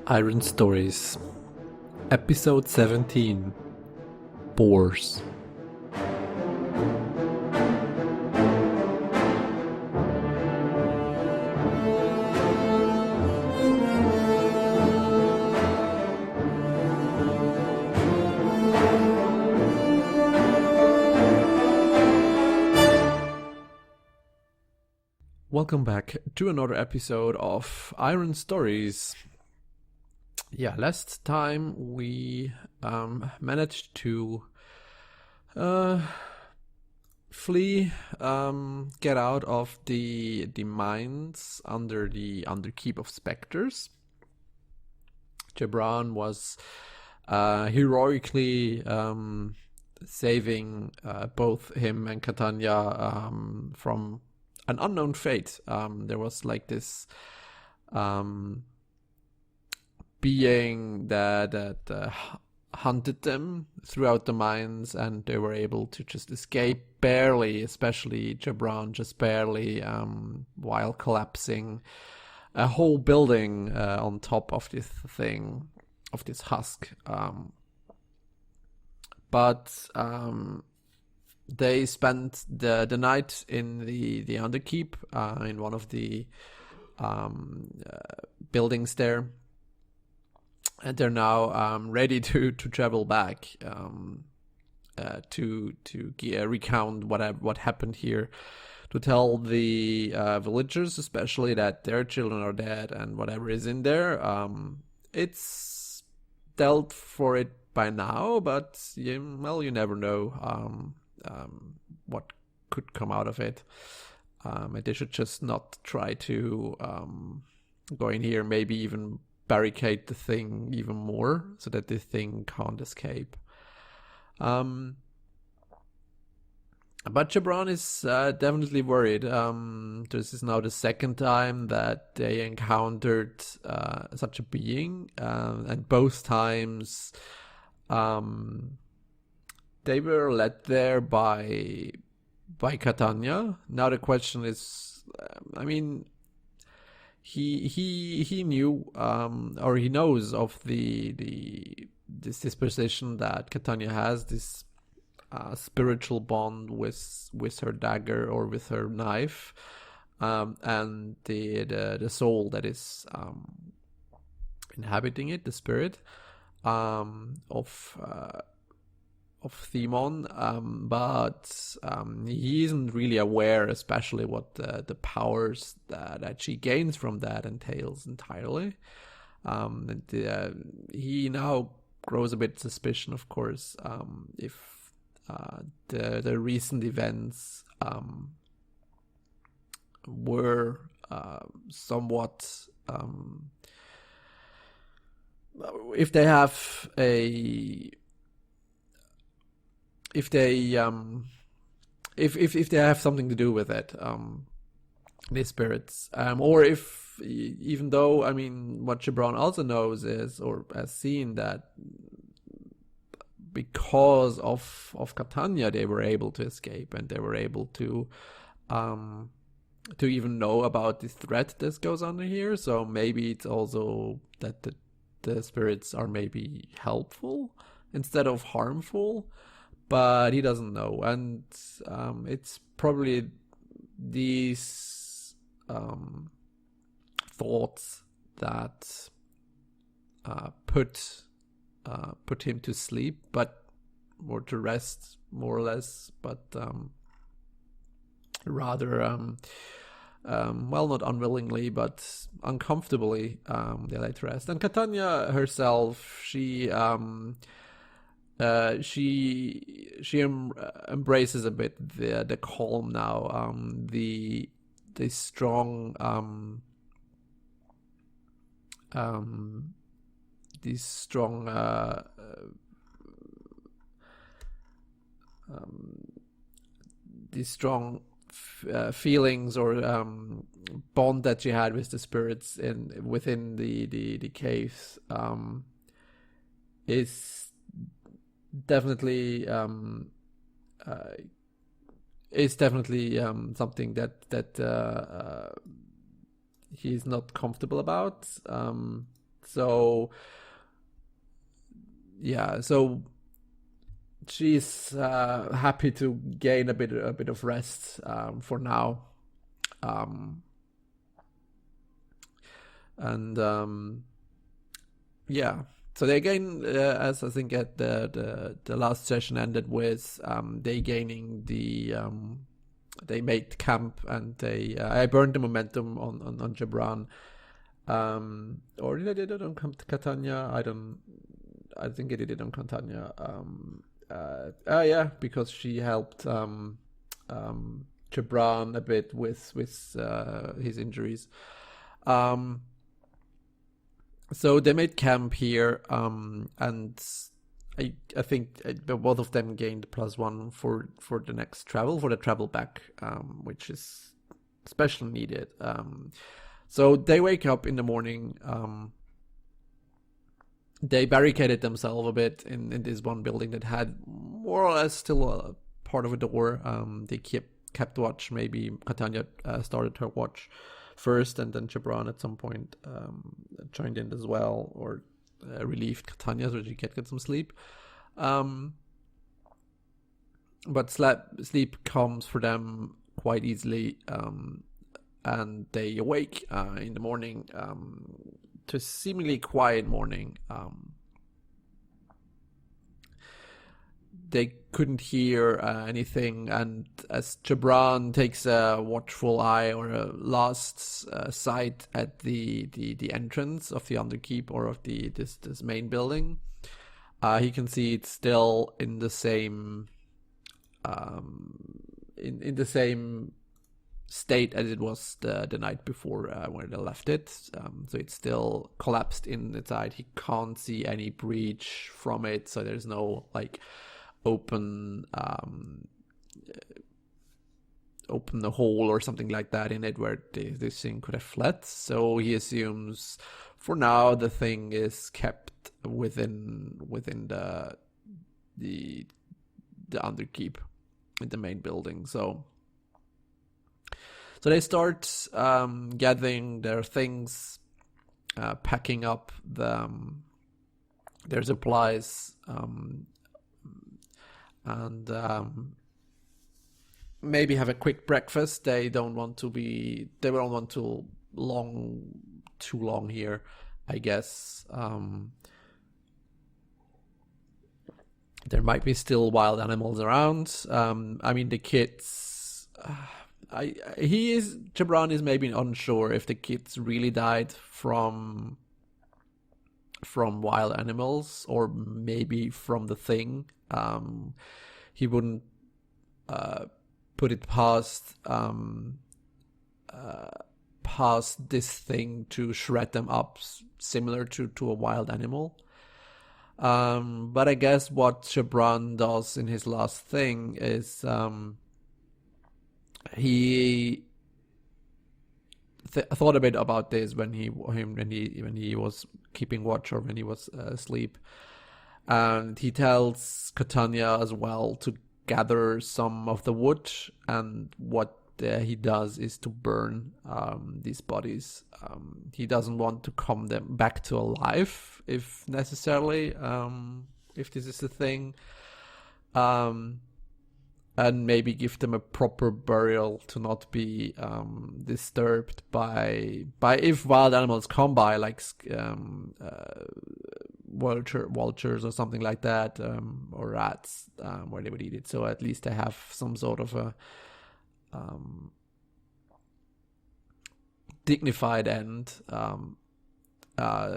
Iron Stories, Episode 17, Boars. Welcome back to another episode of Iron Stories. Yeah, last time we managed to flee, get out of the mines under the Underkeep of Spectres. Jebran was heroically saving both him and Katania from an unknown fate. There was like this being that hunted them throughout the mines, and they were able to just escape barely, especially Jebran, just barely, while collapsing a whole building on top of this thing, of this husk. But they spent the night in the Underkeep, in one of the buildings there, and they're now ready to travel back to recount what happened here, to tell the villagers especially that their children are dead, and whatever is in there, it's dealt for it by now, but you never know what could come out of it. They should just not try to go in here, maybe even barricade the thing even more so that the thing can't escape. But Jebran is definitely worried. This is now the second time that they encountered such a being, and both times they were led there by Katania. Now the question is, he knew, or he knows of this disposition that Katania has, this spiritual bond with her dagger or with her knife, and the soul that is inhabiting it, the spirit of Themon, but he isn't really aware, especially what the powers that she gains from that entails entirely. He now grows a bit suspicion, of course, if the recent events were somewhat, if they have if they have something to do with it, the spirits, or if, even though, what Jebran also knows is, or has seen, that because of Katania they were able to escape, and they were able to even know about this threat that goes on here. So maybe it's also that the spirits are maybe helpful instead of harmful. But he doesn't know, and it's probably these thoughts that put him to sleep, or to rest, more or less, but rather, not unwillingly, but uncomfortably, they let rest. And Katania herself, she embraces a bit the calm now, the strong feelings, or bond that she had with the spirits within the caves, is definitely something that he's not comfortable about. So yeah, so she's happy to gain a bit of rest for now, and yeah. So they gain, as I think at the last session ended with, they gaining they made camp, and they I burned the momentum on Jebran, or did I did it on Catania? I think I did it on Catania. Yeah, because she helped Jebran a bit with his injuries. So they made camp here, and I think both of them gained +1 for the next travel, for the travel back, which is especially needed. So they wake up in the morning. They barricaded themselves a bit in this one building that had more or less still a part of a door. They kept watch. Maybe Katania started her watch first, and then Jebran at some point joined in as well, or relieved Katania so she could get some sleep. But sleep comes for them quite easily, and they awake in the morning to a seemingly quiet morning. They couldn't hear anything, and as Jebran takes a watchful eye or a last sight at the entrance of the Underkeep, or of this main building, he can see it's still in the same in the same state as it was the night before when they left it. So it's still collapsed inside. He can't see any breach from it, so there's no like open the hole or something like that in it where this thing could have fled. So he assumes for now the thing is kept within the Underkeep in the main building. So they start gathering their things, packing up their supplies, and maybe have a quick breakfast. They don't want too long here, I guess. There might be still wild animals around. I mean, the kids. Jebran is maybe unsure if the kids really died from wild animals, or maybe from the thing. He wouldn't put it past this thing to shred them up, similar to a wild animal. But I guess what Jebran does in his last thing is he thought a bit about this when he was keeping watch, or when he was asleep, and he tells Katania as well to gather some of the wood, and what he does is to burn these bodies. He doesn't want to come them back to life, if necessarily, if this is the thing, and maybe give them a proper burial to not be disturbed by if wild animals come by, like vultures or something like that, or rats, where they would eat it. So at least they have some sort of a dignified end.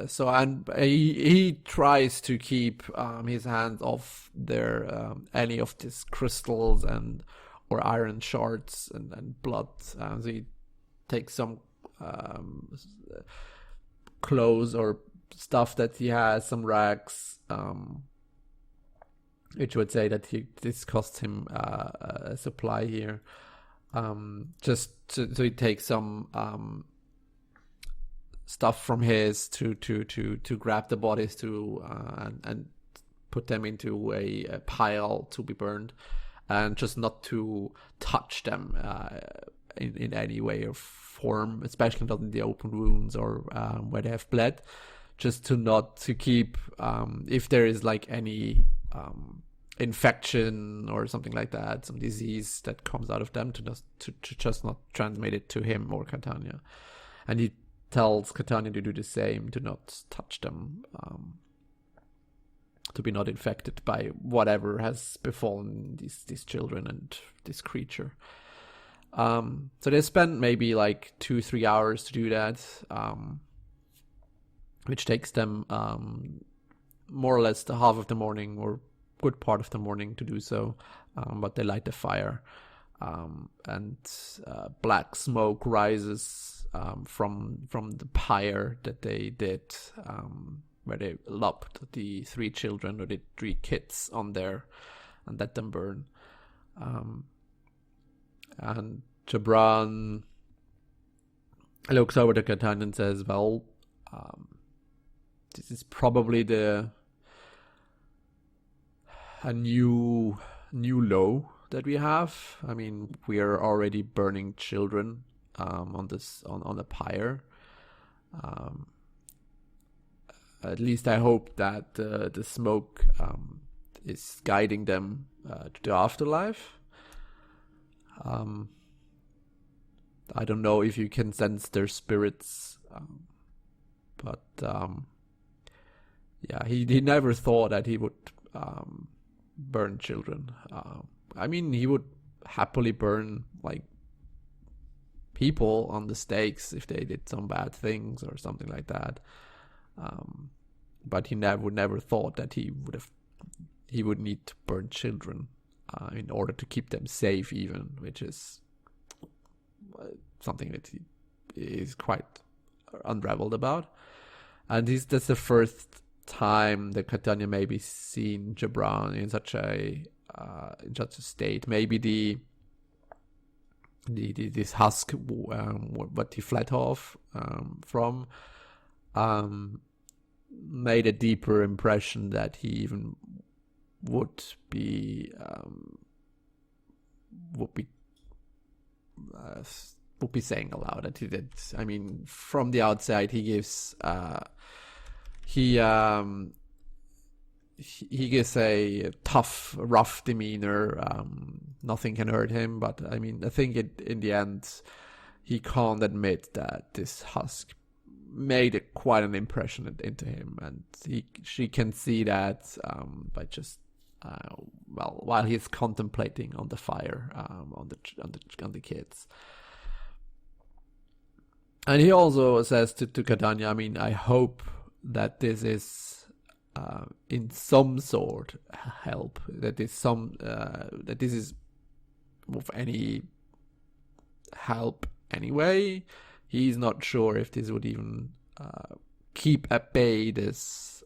So, and he tries to keep his hands off their any of these crystals or iron shards and blood. So he takes some clothes or stuff that he has, some rags, which would say that this costs him a supply here. So he takes some stuff from his to grab the bodies and put them into a pile to be burned, and just not to touch them in any way or form, especially not in the open wounds or where they have bled, just to keep if there is like any infection or something like that, some disease that comes out of them, to just not transmit it to him or Katania. And he tells Katania to do the same, to not touch them, to be not infected by whatever has befallen these children and this creature. So they spend maybe like 2-3 hours to do that, which takes them more or less the half of the morning or good part of the morning to do so. But they light the fire, and black smoke rises from the pyre that they did, where they lopped the 3 children or the 3 kids on there and let them burn. And Jebran looks over to Katania and says, well, this is probably a new low that we have. I mean, we are already burning children on the pyre. At least I hope that the smoke is guiding them to the afterlife. I don't know if you can sense their spirits, but yeah, he never thought that he would burn children. I mean, he would happily burn like people on the stakes if they did some bad things or something like that. But he would never thought that he would need to burn children in order to keep them safe, even, which is something that he is quite unraveled about. And that's the first time that Katania maybe seen Jebran in such a state. Maybe this husk, what he fled off from, made a deeper impression that he even would be saying aloud that he did. I mean, from the outside, he gives he gives a tough, rough demeanor. Nothing can hurt him. But I mean, I think in the end, he can't admit that this husk made quite an impression into him, and she can see that by just while he's contemplating on the fire on the kids. And he also says to Katania, I mean, I hope that this is in some sort help, that this is of any help anyway. He's not sure if this would even keep at bay this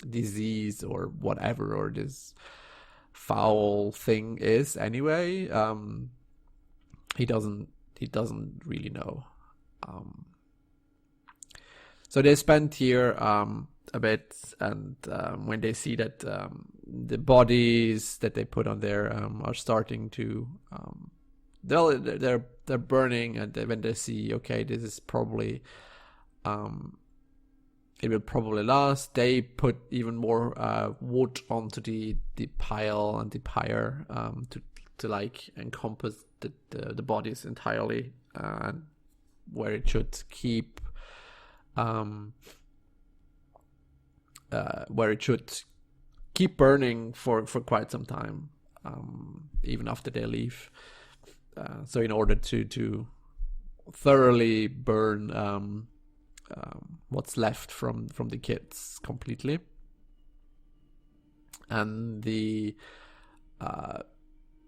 disease or whatever, or this foul thing is anyway. He doesn't really know. So they spent here a bit, and when they see that the bodies that they put on there are starting to they're burning, and when they see, okay, this is probably it will probably last, they put even more wood onto the pile and the pyre to like encompass the bodies entirely, where it should keep burning for quite some time, even after they leave. So in order to thoroughly burn what's left from the kids completely. And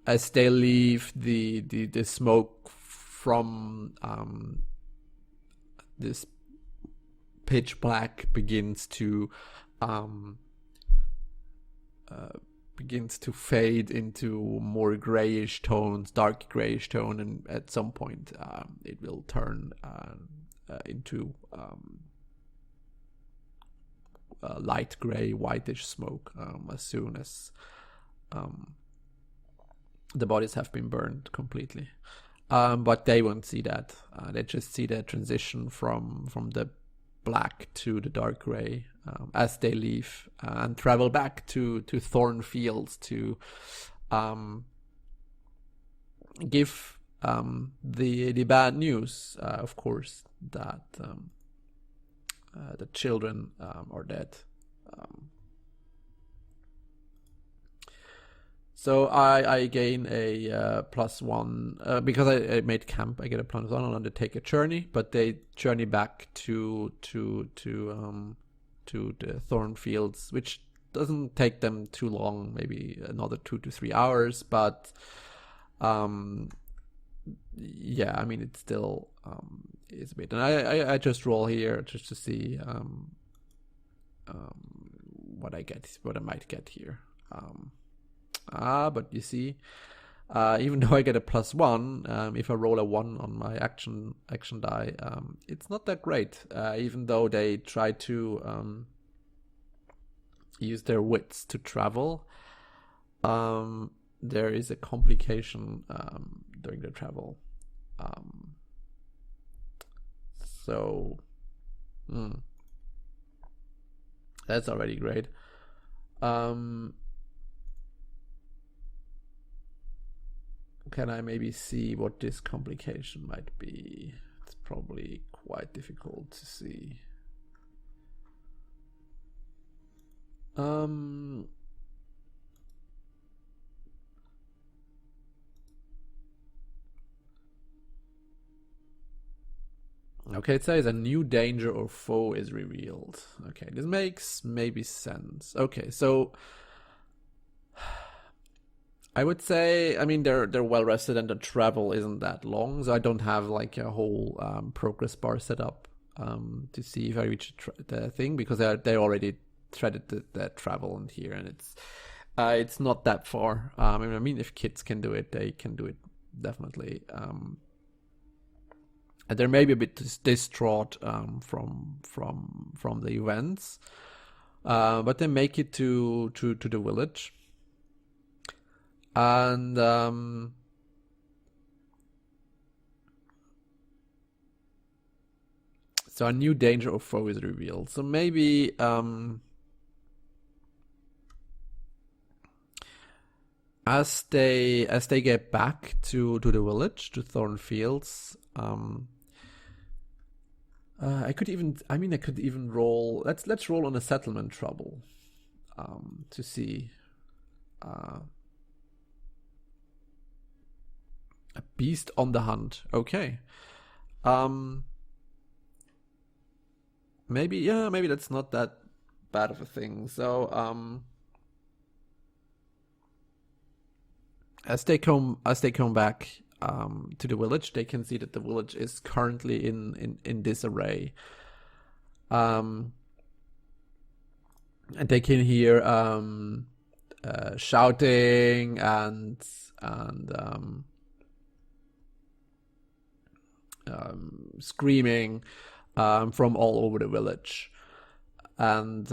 as they leave, the smoke from this pitch black begins to fade into more grayish tones, dark grayish tone, and at some point it will turn into light gray, whitish smoke as soon as the bodies have been burned completely. But they won't see that. They just see the transition from the black to the dark gray as they leave and travel back to Thorn Fields to give the bad news, of course, that the children are dead. So I gain a +1 because I made camp. I get a +1 and they take a journey, but they journey back to the Thorn Fields, which doesn't take them too long, maybe another 2 to 3 hours. But yeah, I mean it still is a bit. And I just roll here just to see what I might get here. But you see, even though I get a +1, if I roll a 1 on my action die, it's not that great. Even though they try to use their wits to travel, there is a complication during the travel. That's already great. Can I maybe see what this complication might be? It's probably quite difficult to see. Okay, it says a new danger or foe is revealed. Okay, this makes maybe sense. Okay, so I would say, I mean, they're well rested and the travel isn't that long, so I don't have like a whole progress bar set up to see if I reach the thing, because they already threaded the travel in here, and it's not that far. I mean, if kids can do it, they can do it definitely. And they're maybe a bit distraught from the events, but they make it to the village. And so a new danger or foe is revealed. So maybe as they get back to the village, to Thorn Fields, I could even roll. Let's roll on a settlement trouble to see. A beast on the hunt. Okay. Maybe that's not that bad of a thing. So as they come back to the village, they can see that the village is currently in disarray. And they can hear shouting and screaming from all over the village, and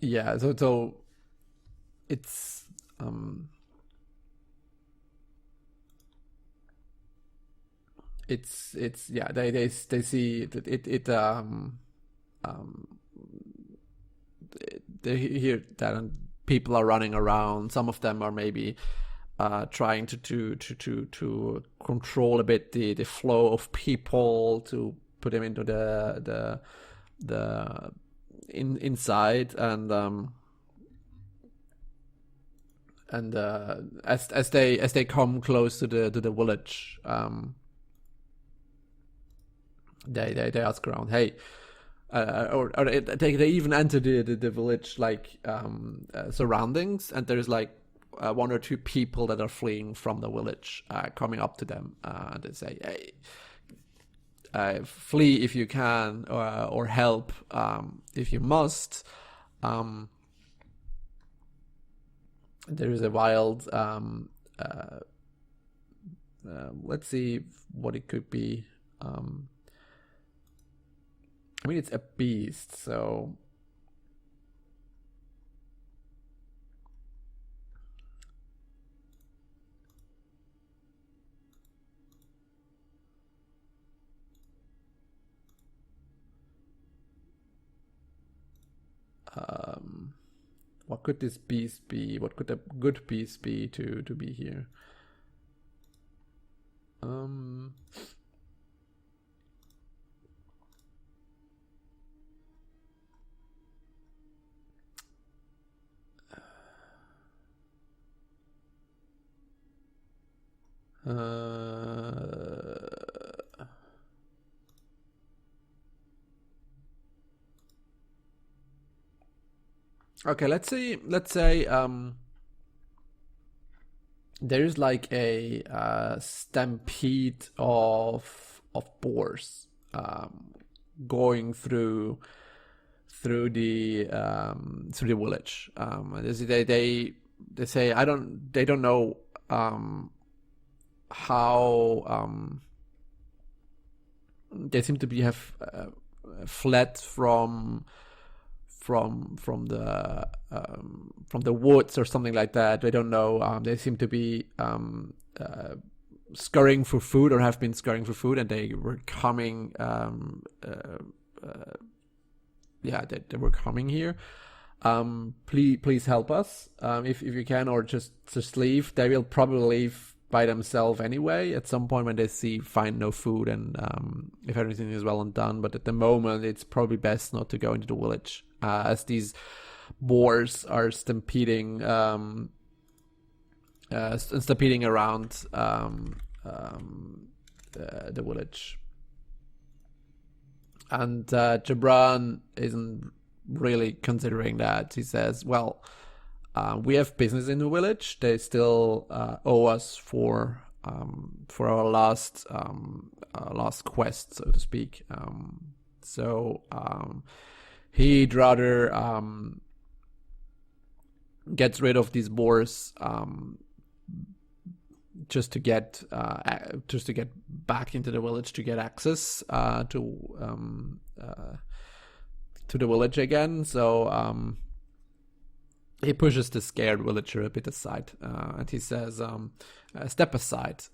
yeah, so it's yeah, they see it they hear that people are running around. Some of them are maybe trying to control a bit the flow of people, to put them into the inside, and as they come close to the village, they ask around, hey, or they even enter the village like surroundings, and there's like 1 or 2 people that are fleeing from the village coming up to them. They say, hey, flee if you can, or help if you must. There is a wild let's see what it could be. I mean, it's a beast, so What could this beast be? What could a good beast be to be here? Okay, let's say there's like a stampede of boars going through the village. They say they don't know how they seem to have fled from the woods or something like that. They don't know. They seem to be scurrying for food, or have been scurrying for food, and they were coming. They were coming here. Please help us if you can, or just leave. They will probably leave by themselves anyway at some point when they find no food, and if everything is well and done. But at the moment, it's probably best not to go into the village, as these boars are stampeding around the village. And Jebran isn't really considering that. He says, well, we have business in the village. They still owe us for our last quest, so to speak. So he'd rather get rid of these boars just to get back into the village, to get access to the village again. So he pushes the scared villager a bit aside, and he says, step aside,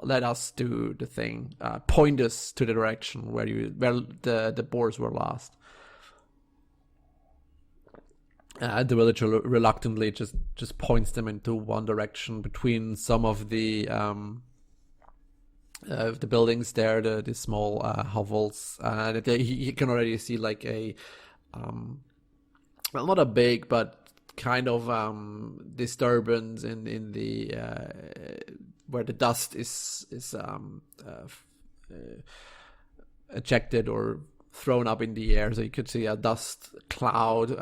let us do the thing, point us to the direction where the boars were last. The villager reluctantly just points them into one direction between some of the buildings there, the small hovels. He can already see like a well, not a big, but kind of disturbance in the where the dust is ejected or thrown up in the air. So you could see a dust cloud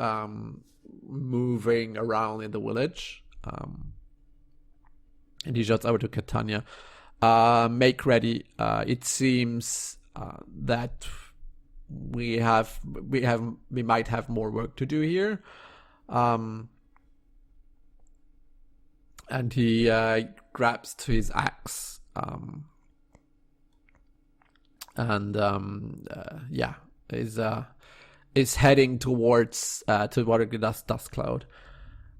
moving around in the village. And he shouts over to Katania, make ready. It seems that we might have more work to do here. And he grabs to his axe, is heading towards the dust cloud.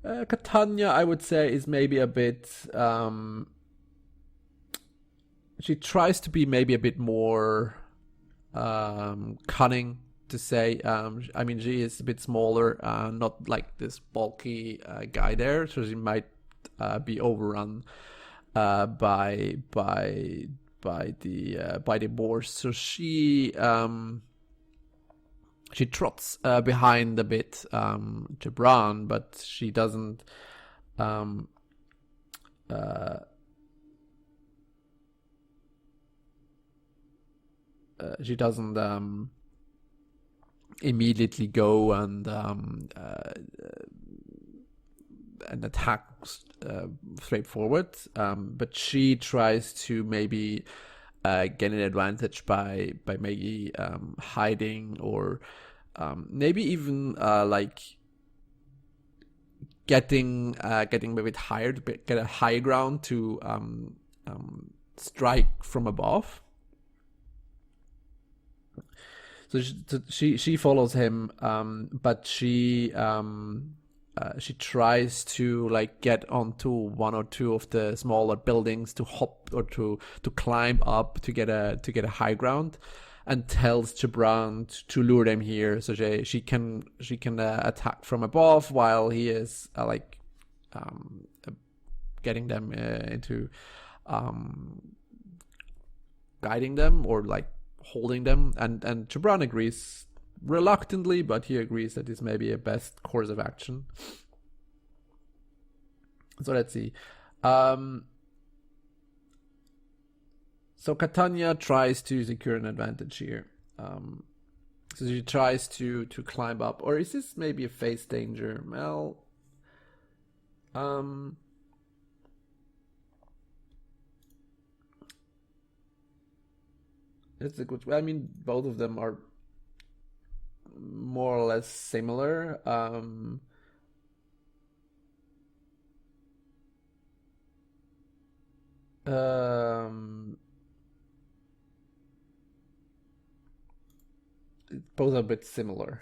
Katania, I would say, is maybe a bit. She tries to be maybe a bit more cunning, to say. I mean, she is a bit smaller, not like this bulky guy there, so she might be overrun by the boars. So she trots behind a bit Jebran, but she doesn't immediately go and attack straightforward, but she tries to maybe get an advantage by maybe hiding, or maybe even like getting a bit higher, to get a high ground to strike from above. So she follows him, but she tries to like get onto one or two of the smaller buildings to hop or to climb up to get a high ground. and tells Jebran to lure them here so she can attack from above while he is getting them into guiding them or like holding them, and Jebran agrees reluctantly, but he agrees that this may be a best course of action. So let's see. So Katania tries to secure an advantage here. So she tries to climb up, or is this maybe a face danger? Well, it's a good. I mean, both of them are more or less similar. Both are a bit similar.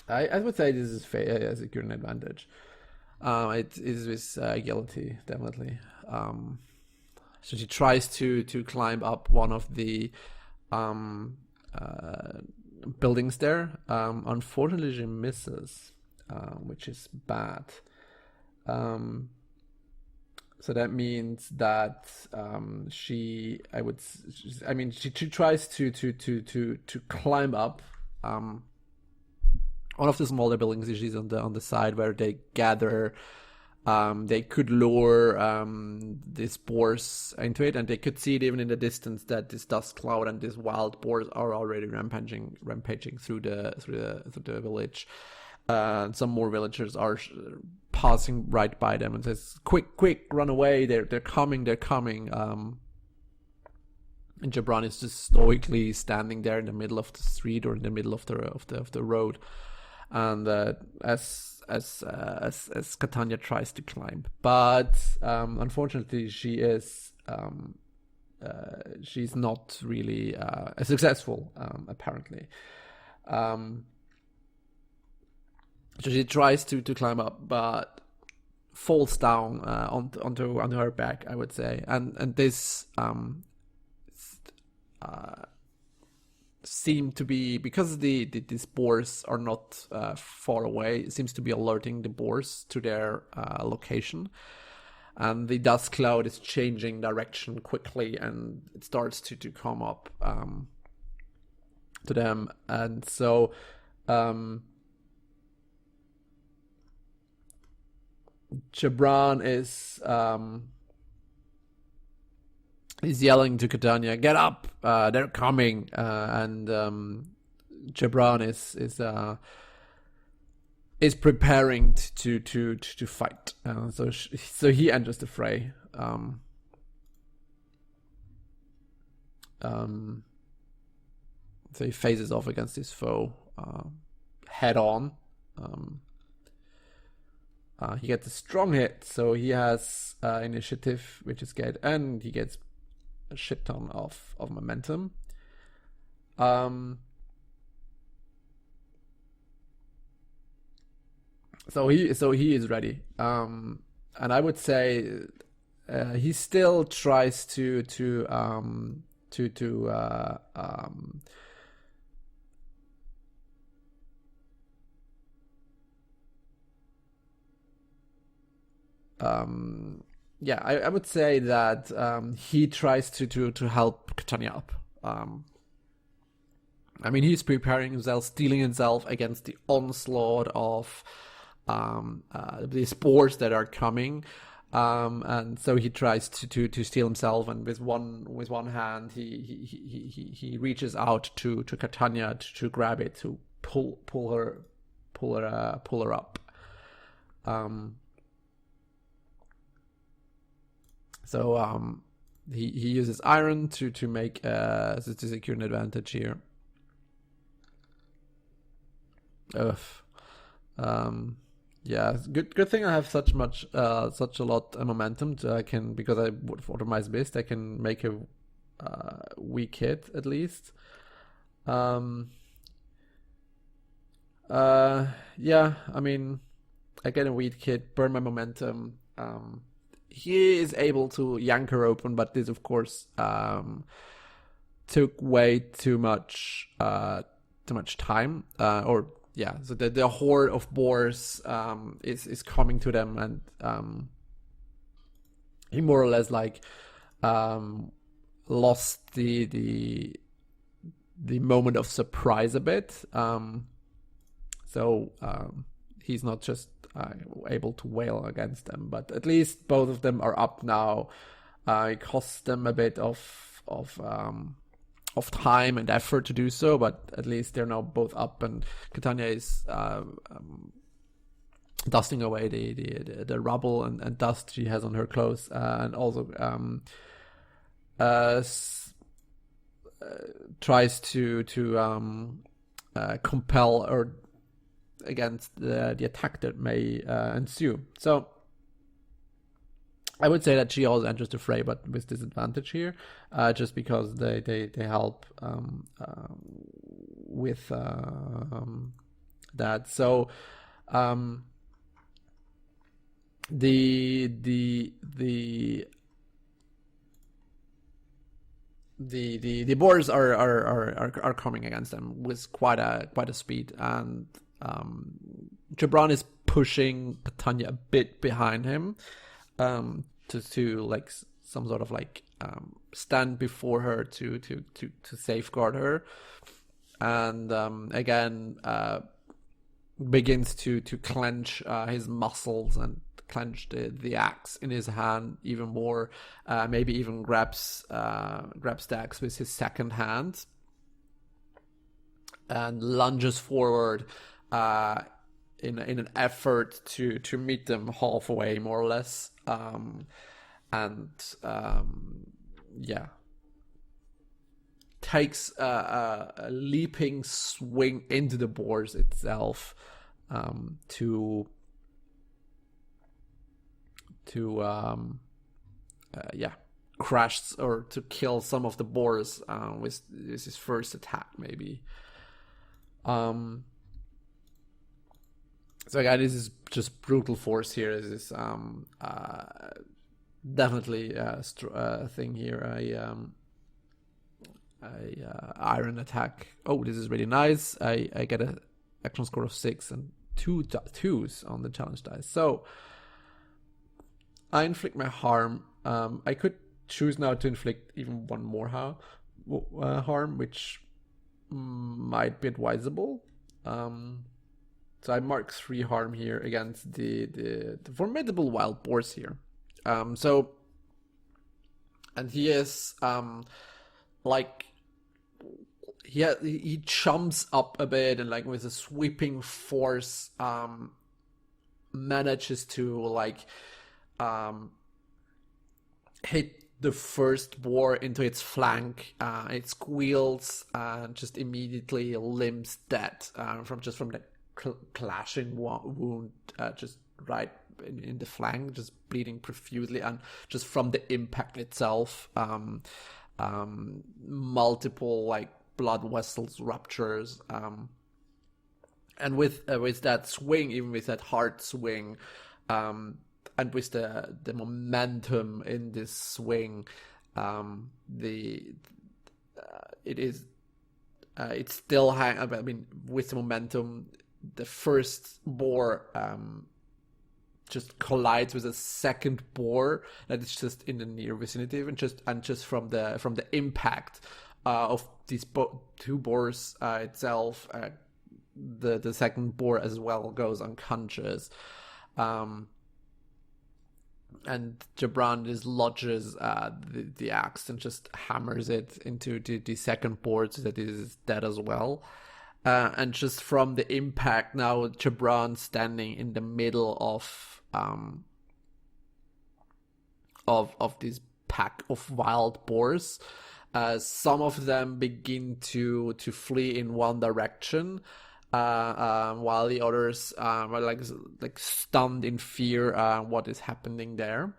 I would say this is a secure an advantage. It is with agility, definitely. So she tries to climb up one of the buildings there. Unfortunately, she misses, which is bad. So that means that she tries to climb up one of the smaller buildings. She's on the side where they gather. They could lure these boars into it, and they could see it even in the distance that this dust cloud and these wild boars are already rampaging through the village. Some more villagers are passing right by them and says, "Quick, run away! They're coming! They're coming!" And Jebran is just stoically standing there in the middle of the street or in the middle of the road, and as Katania tries to climb, but unfortunately she's not really successful, apparently. So she tries to climb up, but falls down onto her back, I would say, and this seem to be, because these boars are not far away, it seems to be alerting the boars to their location, and the dust cloud is changing direction quickly, and it starts to come up to them, and so Jebran is yelling to Katania, "Get up! They're coming!" And Jebran is preparing to fight. So he enters the fray. So he faces off against his foe head on. He gets a strong hit, so he has initiative, which is good, and he gets a shit ton of momentum. So he is ready, and I would say he still tries to yeah, I would say that he tries to help Katania up. I mean, he's preparing himself, steeling himself against the onslaught of these boars that are coming, and so he tries to steel himself, and with one hand he reaches out to Katania to grab it, to pull her up. So he uses iron to make to secure an advantage here. Yeah, good thing I have such a lot of momentum. I can, because I would order my best, I can make a weak hit at least. Yeah, I mean, I get a weak hit, burn my momentum. he is able to yank her open, but this, of course, took way too much time. Or yeah, so the horde of boars is coming to them, and he more or less like lost the moment of surprise a bit. So he's not just able to wail against them, but at least both of them are up now. It costs them a bit of time and effort to do so, but at least they're now both up, and Katania is dusting away the rubble and dust she has on her clothes, and also tries to compel or against the attack that may ensue. So I would say that she also enters the fray, but with disadvantage here, just because they help with that. So the boars are coming against them with quite a speed, and Jebran is pushing Katania a bit behind him, to like some sort of like stand before her to safeguard her, and again begins to clench his muscles and clench the axe in his hand even more. Maybe even grabs the axe with his second hand and lunges forward in an effort to meet them halfway, more or less. Takes a leaping swing into the boars itself, to crash or to kill some of the boars with his first attack, maybe. So again, this is just brutal force here. This is definitely a thing here. Iron attack. Oh, this is really nice. I get a action score of 6 and 2 twos on the challenge dice. So I inflict my harm. I could choose now to inflict even one more harm, which might be advisable. So I mark 3 harm here against the formidable wild boars here. And he is like he jumps up a bit and like with a sweeping force manages to like hit the first boar into its flank. It squeals and just immediately limps dead from the clashing wound, just right in the flank, just bleeding profusely, and just from the impact itself, multiple like blood vessels ruptures, and with that swing, even with that hard swing, and with the momentum in this swing, it's still I mean, with the momentum, the first boar just collides with a second boar that is just in the near vicinity, and just from the impact of these two boars itself, the second boar as well goes unconscious, and Jebran just lodges the axe and just hammers it into the second board so that it is dead as well. And just from the impact, now Jebran standing in the middle of this pack of wild boars. Some of them begin to flee in one direction, while the others are like stunned in fear what is happening there.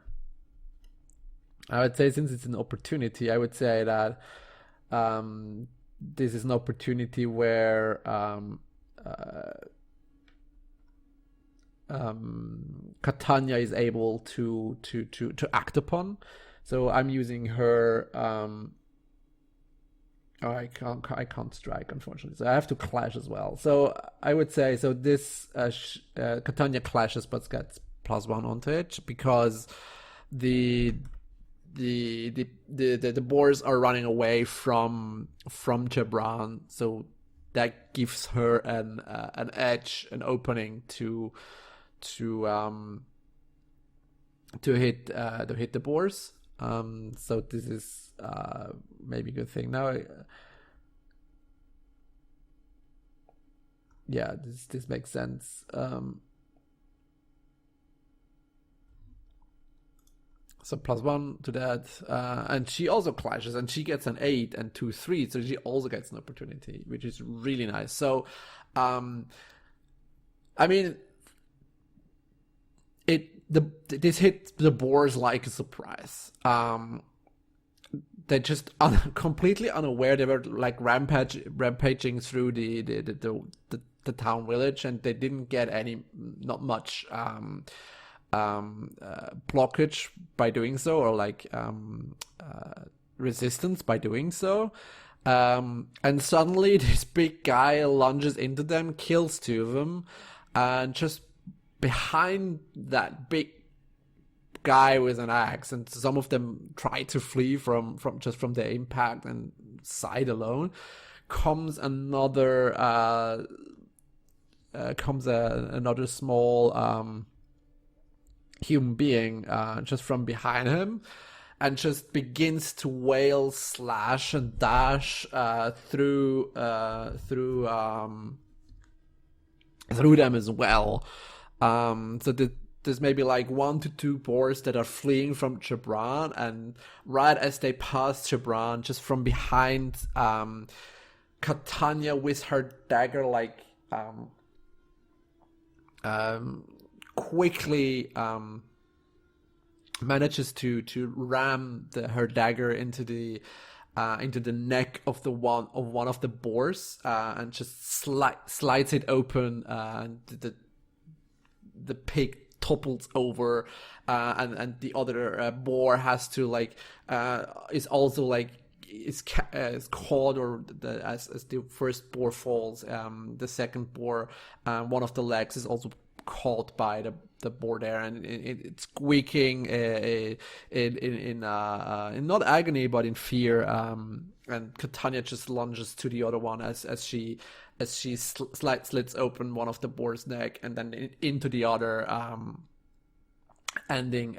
I would say, since it's an opportunity, I would say that this is an opportunity where Katania is able to act upon. So I'm using her. Oh, I can't strike, unfortunately. So I have to clash as well. So I would say, so this Catania clashes but gets +1 onto it because the boars are running away from Jebran, so that gives her an edge, an opening to hit the boars. So this is maybe a good thing. Now, yeah, this makes sense. So +1 to that, and she also clashes, and she gets an 8 and 2 3, so she also gets an opportunity, which is really nice. So, I mean, this hit the boars like a surprise. They're just completely unaware. They were like rampaging through the town village, and they didn't get not much blockage by doing so, or like resistance by doing so. And suddenly this big guy lunges into them, kills 2 of them, and just behind that big guy with an axe, and some of them try to flee from the impact and side alone, comes another another small human being just from behind him, and just begins to wail, slash, and dash through them as well. So there's maybe like 1 to 2 boars that are fleeing from Jebran, and right as they pass Jebran, just from behind, Katania with her dagger quickly manages to ram her dagger into the neck of one of the boars, and just slides it open, and the pig topples over, and the other boar has to is also is caught, or as the first boar falls, the second boar, one of the legs is also caught by the boar there, and it's squeaking in not agony but in fear, and Katania just lunges to the other one as she slits open one of the boar's neck, and then into the other, ending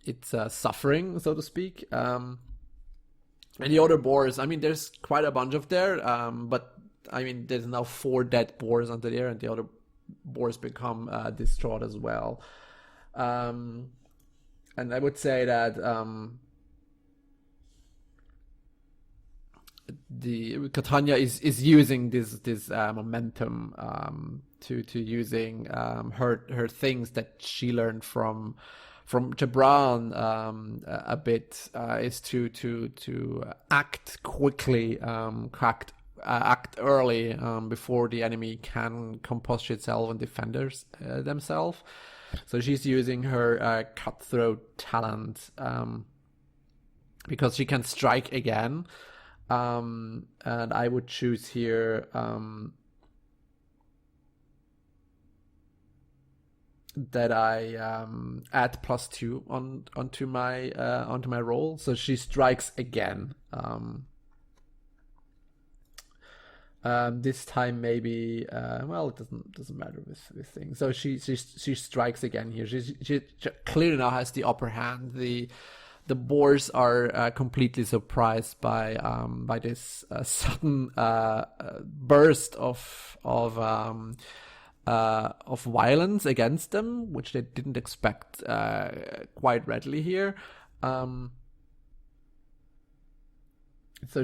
its suffering, so to speak. And the other boars, I mean, there's quite a bunch of there, but I mean, there's now 4 dead boars under there, and the other boars become distraught as well. And I would say that the Catania is using this momentum to using her things that she learned from Jebran a bit, is to act quickly, act early, before the enemy can compose itself and defend themselves. So she's using her cutthroat talent, because she can strike again, and I would choose here that I add +2 onto my roll. So she strikes again. This time maybe well, it doesn't matter with things. So she strikes again here. She clearly now has the upper hand. The boars are completely surprised by this sudden burst of violence against them, which they didn't expect quite readily here. So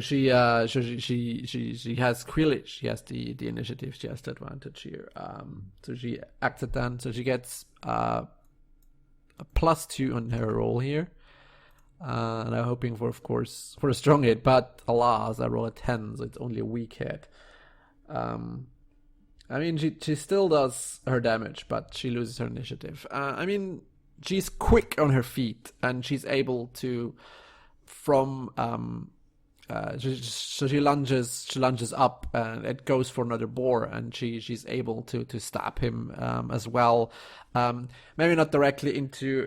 she has clearly, she has the initiative, she has the advantage here. So she acted then. So she gets a +2 on her roll here. And I'm hoping for, of course, for a strong hit, but alas, I roll a 10, so it's only a weak hit. I mean, she still does her damage, but she loses her initiative. I mean, she's quick on her feet, and she's able to, from so she lunges up, and it goes for another boar, and she's able to stab him as well. Maybe not directly into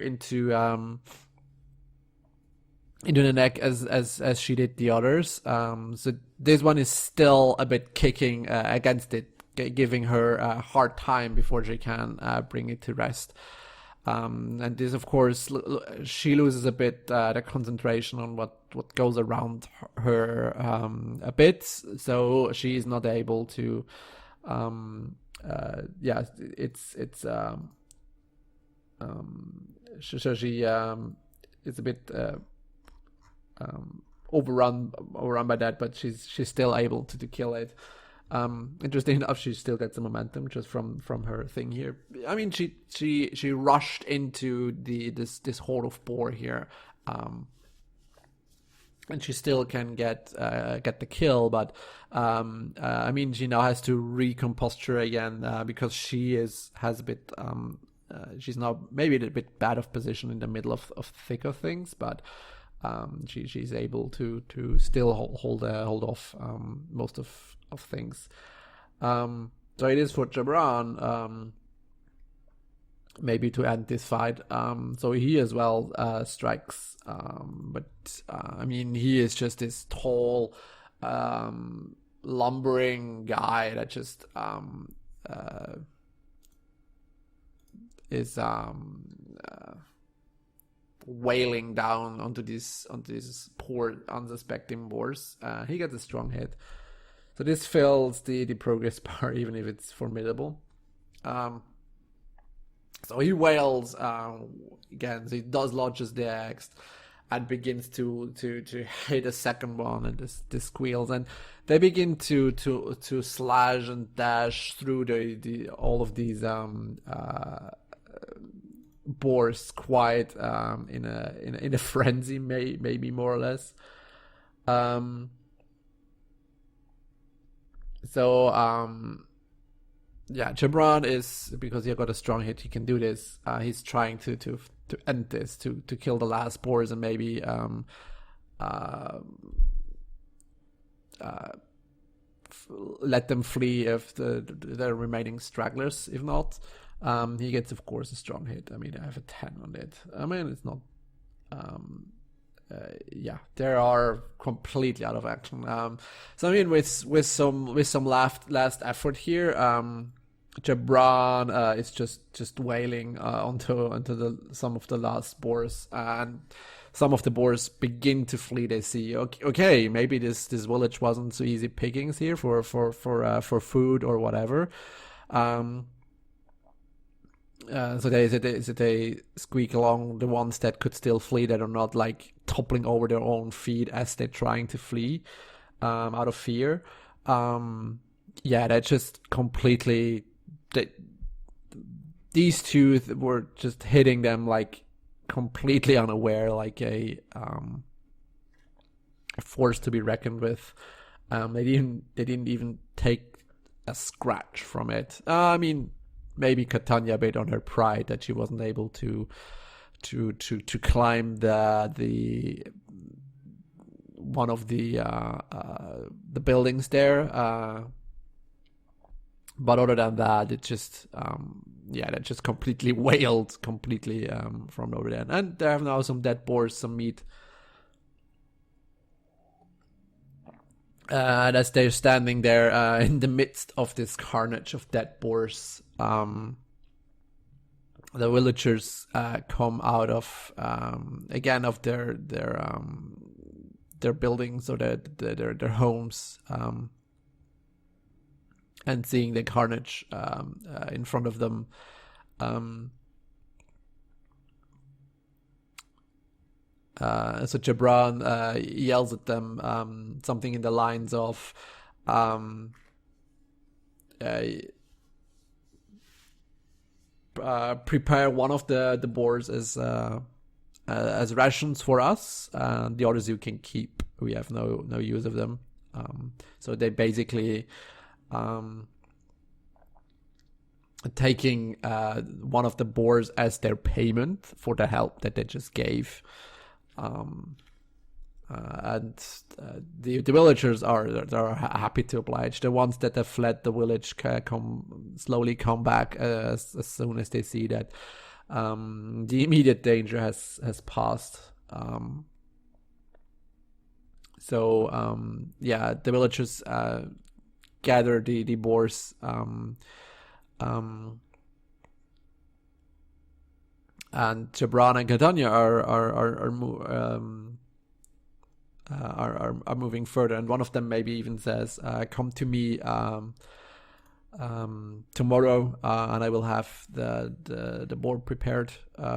the neck as she did the others. So this one is still a bit kicking against it, giving her a hard time before she can bring it to rest. And this, of course, she loses a bit the concentration on what goes around her a bit, so she is not able to. So she is a bit overrun by that, but she's still able to kill it. Interesting enough, she still gets the momentum just from her thing here. I mean, she rushed into this horde of boar here, and she still can get the kill. But I mean, she now has to recomposture again because she has a bit. She's now maybe a bit bad of position in the middle of thick of things, but she's able to still hold off most of things. So it is for Jebran maybe to end this fight. So he as well strikes, but I mean, he is just this tall lumbering guy that just is wailing down onto these poor unsuspecting boars. He gets a strong hit. So this fills the progress bar, even if it's formidable. So he wails again. So he does lodges the axe and begins to hit a second one, and this squeals, and they begin to slash and dash through the all of these boars quite in a frenzy, maybe more or less. Jebran is, because he got a strong hit, he can do this. He's trying to end this, to kill the last boars and maybe let them flee if the remaining stragglers. If not, he gets, of course, a strong hit. I mean, I have a 10 on it. I mean, it's not. They are completely out of action. So I mean, with some last effort here, Jebran is just wailing onto some of the last boars, and some of the boars begin to flee. They see, okay, maybe this village wasn't so easy pickings here for food or whatever. So they squeak along, the ones that could still flee, that are not like toppling over their own feet as they're trying to flee out of fear. They're just completely. These two were just hitting them like completely unaware, like a force to be reckoned with. They didn't even take a scratch from it. I mean, maybe Katania, based on her pride that she wasn't able to climb the one of the buildings there. But other than that, it just that just completely wailed completely from over there. And they have now some dead boars, some meat. And as they're standing there in the midst of this carnage of dead boars, the villagers come out of again of their buildings or their homes, and seeing the carnage in front of them. So Jebran yells at them something in the lines of prepare one of the boars as as rations for us, and the others you can keep. We have no use of them. So they basically taking one of the boars as their payment for the help that they just gave. And the villagers are happy to oblige. The ones that have fled the village slowly come back as soon as they see that the immediate danger has passed. The villagers gather the boars, and Jebran and Katania are moving further, and one of them maybe even says, "Come to me tomorrow, and I will have the board prepared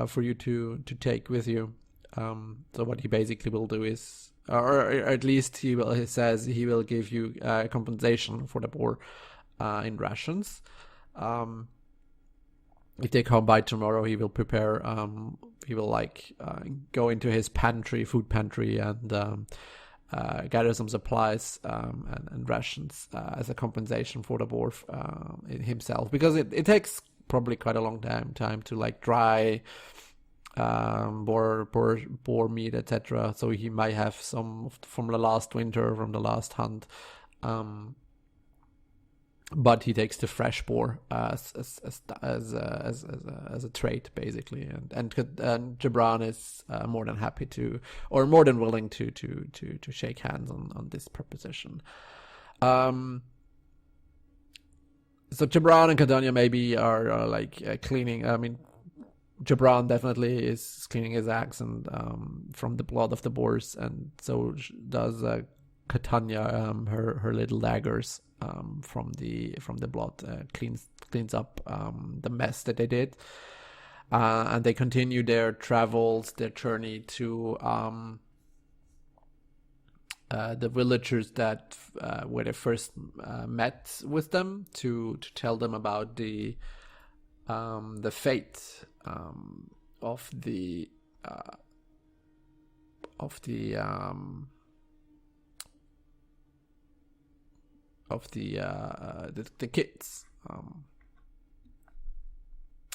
for you to take with you." So what he basically will do is, or at least he says he will give you compensation for the boar in rations. If they come by tomorrow, he will prepare. He will go into his food pantry, and gather some supplies and rations as a compensation for the boar himself, because it takes probably quite a long time to dry boar meat, etc. So he might have some from the last winter, from the last hunt. But he takes the fresh boar as a trait, basically, and Jebran is more than happy to, or more than willing to shake hands on this proposition. So Jebran and Katania maybe are cleaning. I mean, Jebran definitely is cleaning his axe and from the blood of the boars, and so does Katania her little daggers. From the blood, cleans up the mess that they did, and they continue their journey to the villagers that where they first met with them, to tell them about the fate of the kids.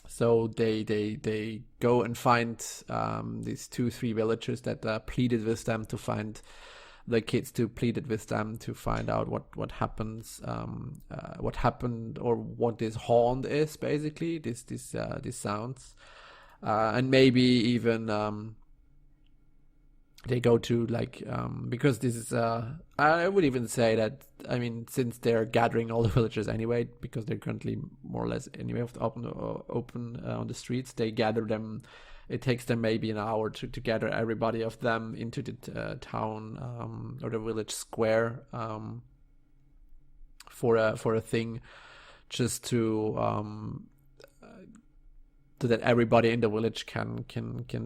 So they go and find these 2-3 villagers that pleaded with them to find the kids, to pleaded with them to find out what happens, what happened, or what this haunt is, basically, these sounds, and maybe even they go to because this is I would even say that, I mean, since they're gathering all the villagers anyway, because they're currently more or less anyway open on the streets, they gather them. It takes them maybe an hour to gather everybody of them into the town or the village square for a thing, just to so that everybody in the village can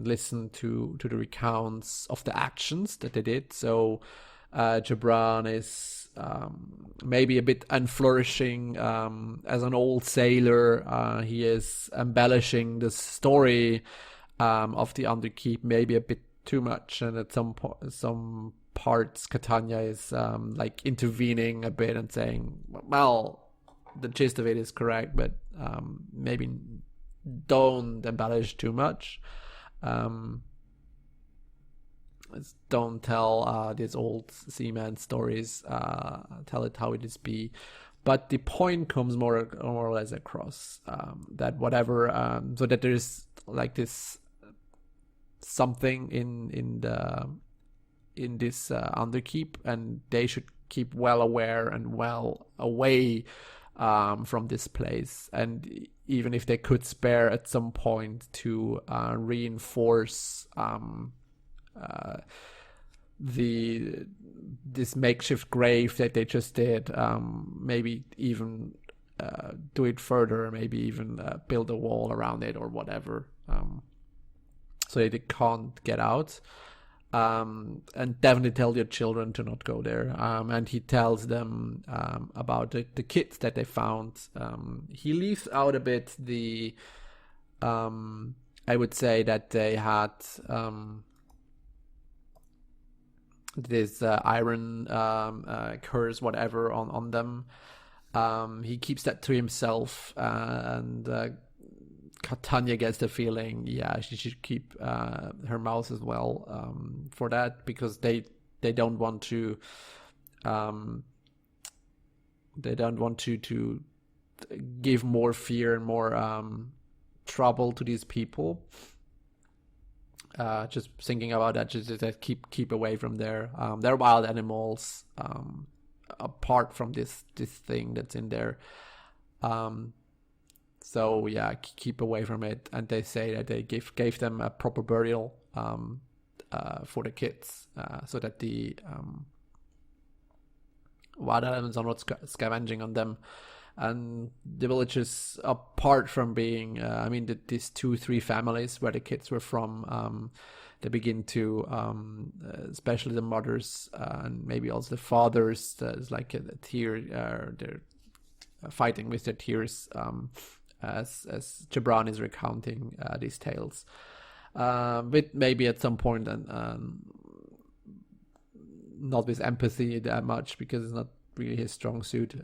listen to the recounts of the actions that they did. So Jebran is maybe a bit unflourishing as an old sailor. He is embellishing the story of the Underkeep maybe a bit too much, and at some parts Katania is intervening a bit and saying, well, the gist of it is correct, but maybe don't embellish too much. Don't tell these old seaman stories. Tell it how it is be. But the point comes more or less across, that whatever, so that there is this something in this Underkeep, and they should keep well aware and well away from this place, and even if they could spare at some point to reinforce this makeshift grave that they just did, maybe even do it further, maybe even build a wall around it or whatever, so that they can't get out. And definitely tell your children to not go there. And he tells them about the kids that they found. He leaves out a bit the I would say that they had this iron curse, whatever, on them. He keeps that to himself, and Katania gets the feeling, yeah, she should keep her mouth as well, for that, because they don't want to to give more fear and more trouble to these people. Just thinking about that, just keep away from there. They're wild animals, apart from this thing that's in there. So yeah, keep away from it. And they say that they gave them a proper burial for the kids, so that the wild animals are not scavenging on them. And the villagers, apart from being, these 2-3 families where the kids were from, they begin to, especially the mothers and maybe also the fathers, there's like a tear, they're fighting with their tears, as Jebran is recounting these tales. But maybe at some point, and not with empathy that much, because it's not really his strong suit.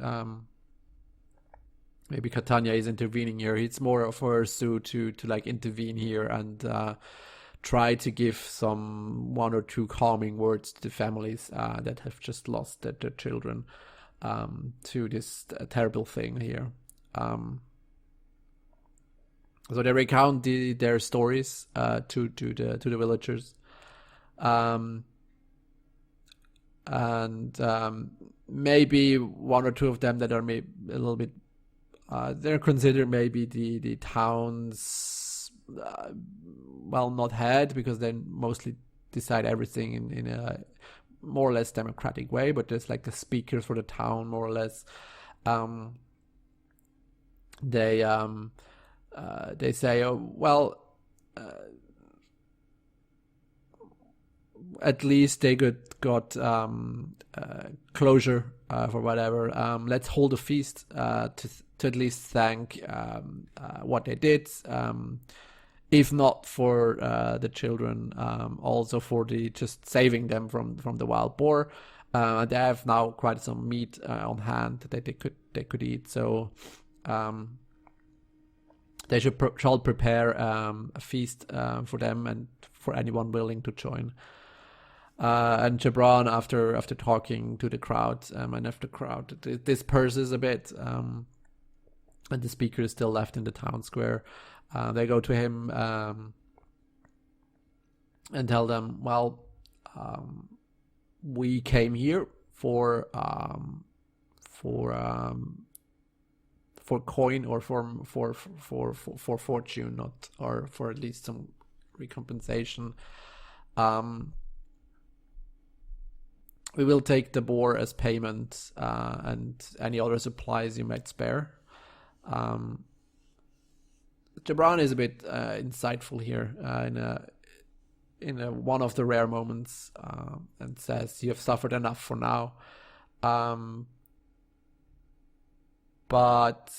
Maybe Katania is intervening here. It's more of her suit to like intervene here and try to give some 1 or 2 calming words to the families that have just lost their children to this terrible thing here. So they recount their stories to the villagers, and maybe 1 or 2 of them that are maybe a little bit. They're considered maybe the town's, not head, because they mostly decide everything in a more or less democratic way, but there's like the speakers for the town, more or less. They say, at least they got closure for whatever. Let's hold a feast to at least thank what they did, if not for the children, also for the just saving them from the wild boar. They have now quite some meat on hand that they could eat. So they shall prepare a feast for them and for anyone willing to join. And Jebran, after talking to the crowd, and if the crowd disperses a bit, and the speaker is still left in the town square, they go to him and tell them, we came here for coin, or for fortune, not, or for at least some recompensation. We will take the boar as payment, and any other supplies you might spare. Jebran is a bit insightful here in one of the rare moments, and says, "You have suffered enough for now, but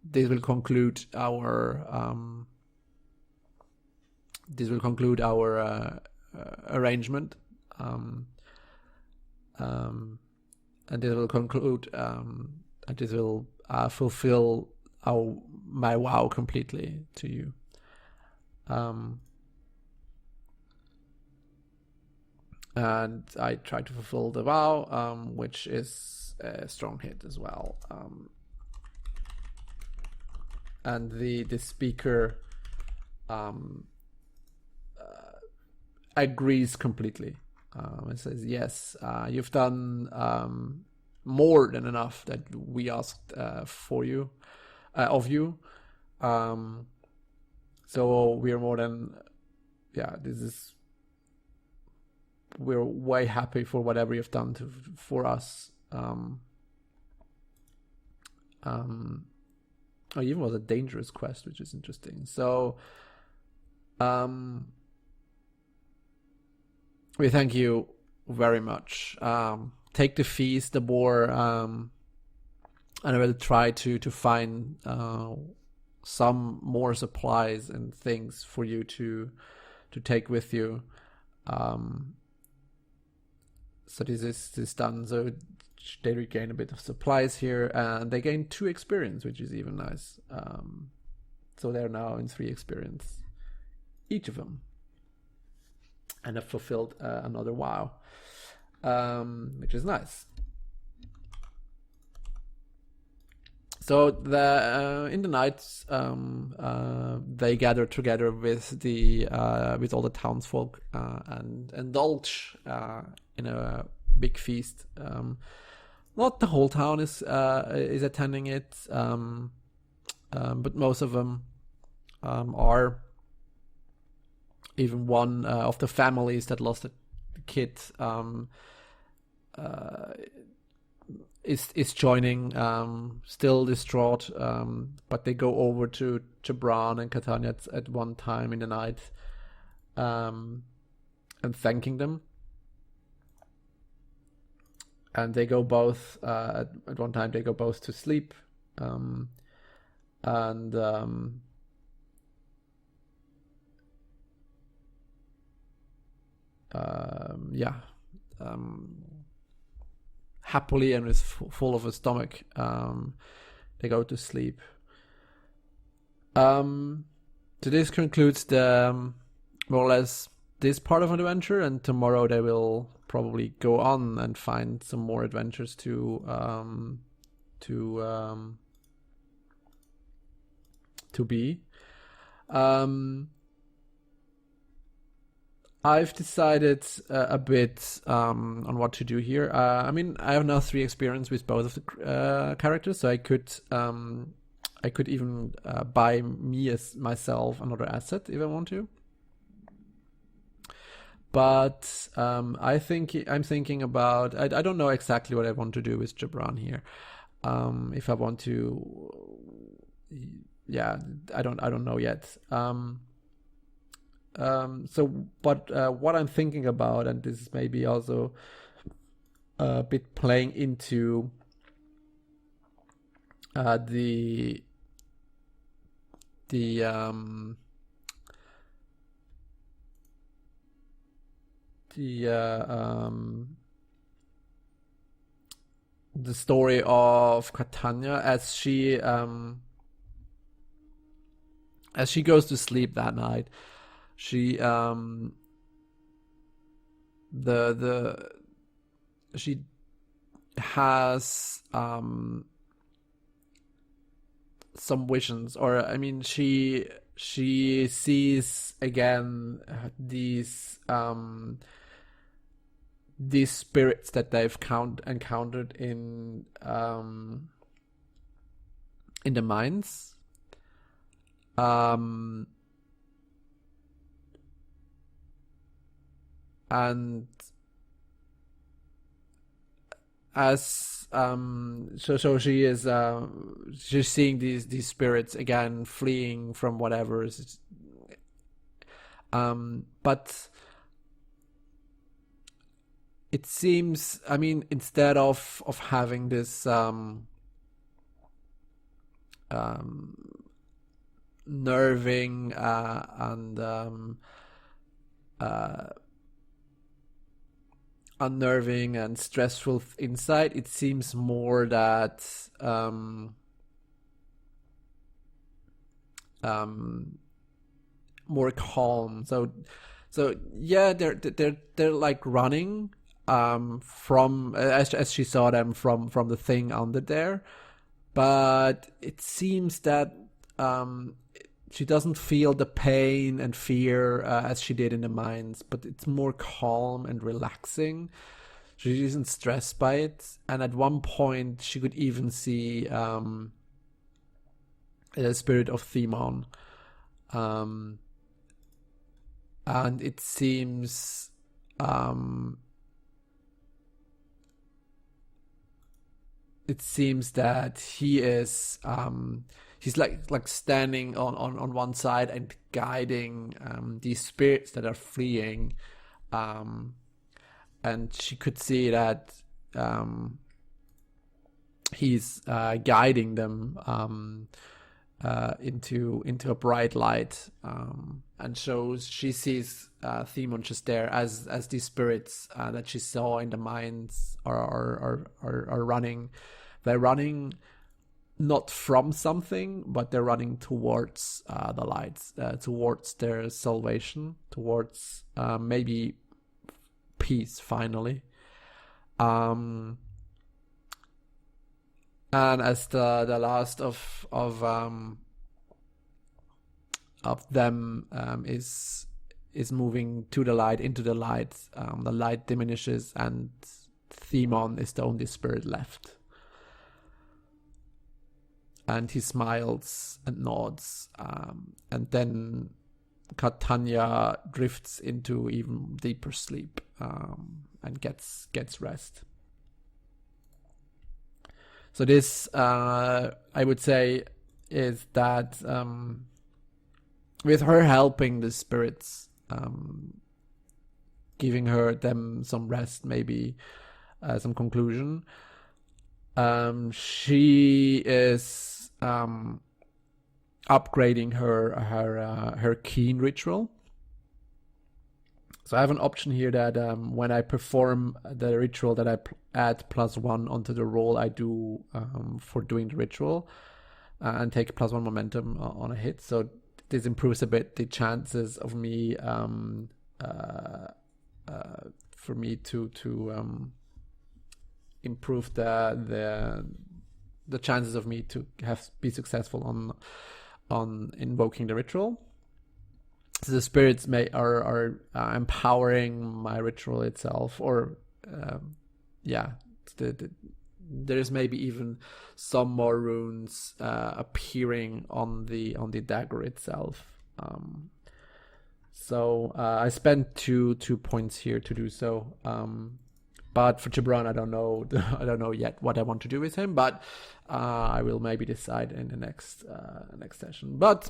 this will conclude our arrangement, and this will conclude, and this will fulfill my vow completely to you." And I try to fulfill the vow, which is a strong hit as well. And the speaker agrees completely. It says, "Yes, you've done more than enough that we asked of you. So we are more than, we're way happy for whatever you've done for us." It even was a dangerous quest, which is interesting. So we thank you very much. Take the feast, the boar, and I will try to find some more supplies and things for you to take with you. So this is done. So they regain a bit of supplies here, and they gain 2 experience, which is even nice. So they're now in 3 experience, each of them, and have fulfilled another WoW, which is nice. So in the nights, they gather together with all the townsfolk and indulge in a big feast. Not the whole town is attending it, but most of them are. Even one of the families that lost a kid is joining, still distraught, but they go over to Jebran and Katania at one time in the night, and thanking them. And they go both at one time. They go both to sleep, happily and with full of a stomach, they go to sleep. So this concludes the more or less this part of an adventure, and tomorrow they will probably go on and find some more adventures to be. I've decided a bit on what to do here. I mean, I have now 3 experience with both of the characters, so I could even buy myself another asset if I want to. But I'm thinking about. I don't know exactly what I want to do with Jebran here. If I want to, yeah, I don't know yet. But what I'm thinking about, and this is maybe also a bit playing into the story of Katania as she goes to sleep that night. She she has some visions, or I mean she sees again these spirits that they've encountered in the mines. And as so she is she's seeing these spirits again fleeing from whatever is, but it seems, I mean, instead of having this nerving and unnerving and stressful inside, it seems more that more calm. So yeah, they're like running from as she saw them from the thing under there, but it seems that she doesn't feel the pain and fear as she did in the mines, but it's more calm and relaxing. She isn't stressed by it, and at one point she could even see the spirit of Themon, and it seems that he is he's like standing on one side and guiding these spirits that are fleeing, and she could see that he's guiding them into a bright light, and she sees Themon just there as these spirits that she saw in the mines are running. They're running not from something, but they're running towards the lights, towards their salvation, towards maybe peace finally. And as the last of them is moving to the light, into the light diminishes, and Themon is the only spirit left. And he smiles and nods, and then Katania drifts into even deeper sleep, and gets rest. So this, I would say, is that with her helping the spirits, giving them some rest, maybe some conclusion, she is upgrading her keen ritual. So I have an option here that when I perform the ritual, that I add +1 onto the roll I do for doing the ritual, and take +1 momentum on a hit. So this improves a bit the chances of me for me to improve the chances of me to be successful on invoking the ritual. So the spirits are empowering my ritual itself, or there is maybe even some more runes appearing on the dagger itself. So I spent two points here to do so. But for Jebran, I don't know yet what I want to do with him. But I will maybe decide in the next session. But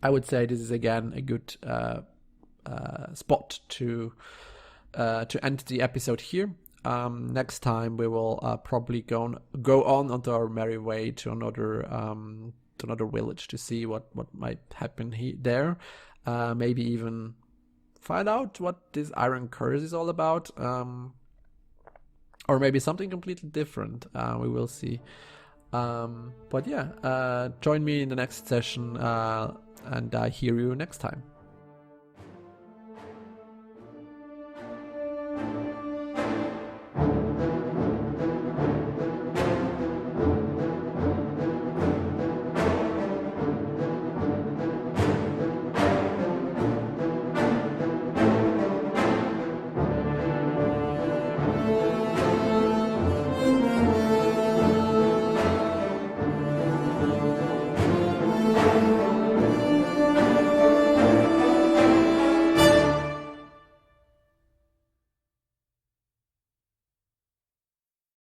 I would say this is again a good spot to end the episode here. Next time we will probably go on onto our merry way to another village to see what might happen there. Maybe even find out what this iron curse is all about, or maybe something completely different. We will see. But yeah, join me in the next session, and I hear you next time.